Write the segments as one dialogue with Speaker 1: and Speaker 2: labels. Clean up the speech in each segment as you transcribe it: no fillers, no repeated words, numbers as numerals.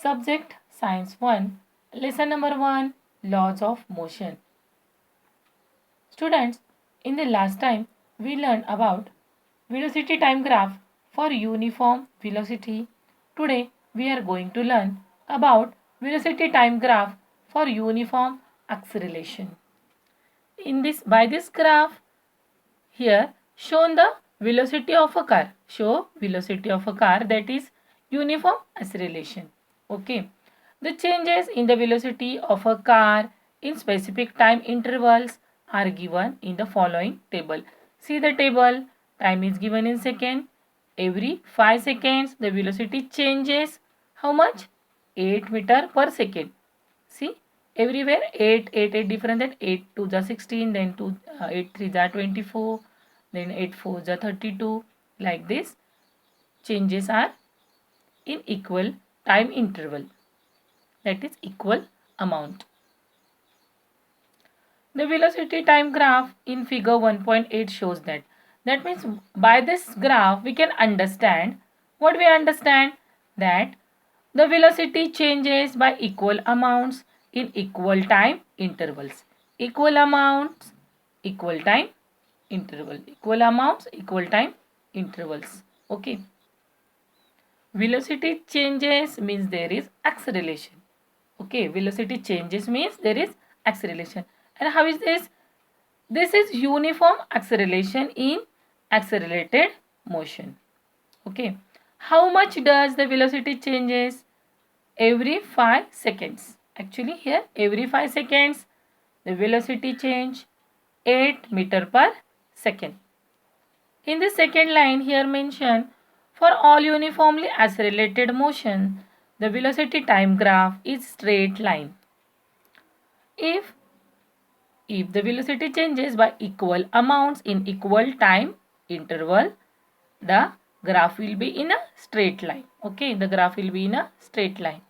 Speaker 1: Subject Science 1, Lesson number 1, Laws of Motion. Students, in the last time we learned about velocity time graph for uniform velocity. Today we are going to learn about velocity time graph for uniform acceleration. By this graph here shown the velocity of a car. Show velocity of a car, that is uniform acceleration. Okay. The changes in the velocity of a car in specific time intervals are given in the following table. See the table. Time is given in second. Every 5 seconds the velocity changes. How much? 8 meter per second. See, everywhere 8 different, than 8 2 is 16, then 8 3 is 24, then 8 4 is 32. Like this, changes are in equal time interval, that is equal amount. The velocity time graph in figure 1.8 shows that. That means by this graph we can understand, what we understand, that the velocity changes by equal amounts in equal time intervals. Equal amounts, equal time interval. Equal amounts, equal time intervals. Okay. Velocity changes means there is acceleration. Okay, velocity changes means there is acceleration. And how is this? This is uniform acceleration in accelerated motion. Okay. How much does the velocity changes? Every 5 seconds. Actually here every 5 seconds the velocity change 8 meter per second. In the second line here mentioned, for all uniformly accelerated motion, the velocity time graph is straight line. If the velocity changes by equal amounts in equal time interval, the graph will be in a straight line. Okay, the graph will be in a straight line.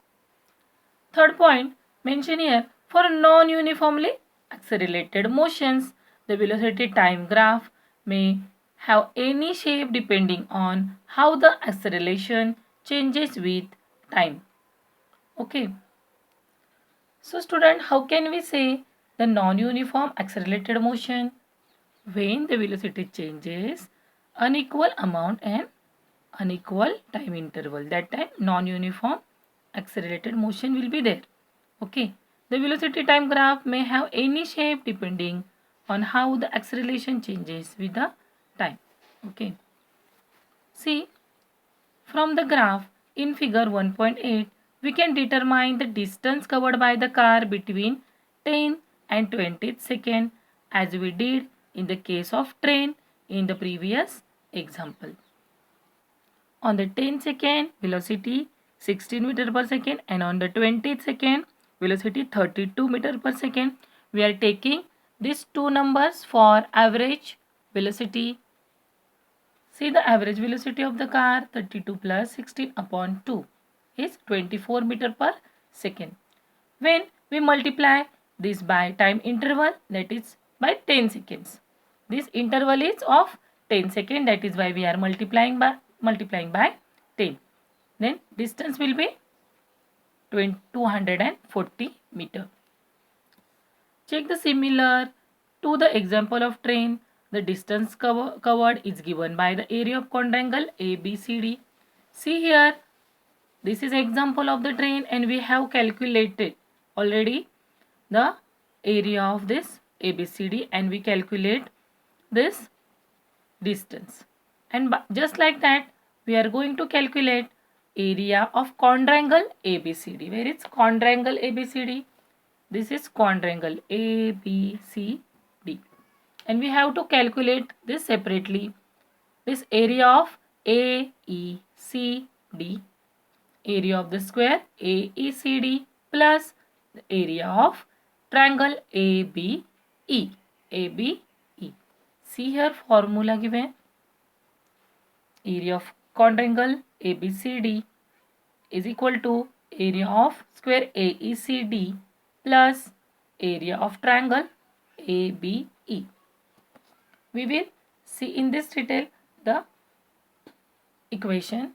Speaker 1: Third point mentioned here, for non-uniformly accelerated motions, the velocity time graph may have any shape depending on how the acceleration changes with time. Okay. So student, how can we say the non-uniform accelerated motion? When the velocity changes unequal amount and unequal time interval, that time non-uniform accelerated motion will be there. Okay. The velocity time graph may have any shape depending on how the acceleration changes with the time. Okay. See, from the graph in figure 1.8, we can determine the distance covered by the car between 10 and 20th second, as we did in the case of train in the previous example. On the 10th second, velocity 16 meter per second, and on the 20th second, velocity 32 meter per second. We are taking these two numbers for average velocity. See, the average velocity of the car 32 plus 16 upon 2 is 24 meter per second. When we multiply this by time interval, that is by 10 seconds. This interval is of 10 seconds, that is why we are multiplying by 10. Then distance will be 240 meter. Check the similar to the example of train. The distance covered is given by the area of quadrangle ABCD. See here, this is example of the train, and we have calculated already the area of this ABCD, and we calculate this distance. And just like that, we are going to calculate area of quadrangle ABCD. Where is quadrangle ABCD? This is quadrangle ABCD. And we have to calculate this separately. This area of AECD, area of the square AECD, plus the area of triangle ABE. See here, formula given. Area of quadrangle ABCD is equal to area of square AECD plus area of triangle ABE. We will see in this detail the equation.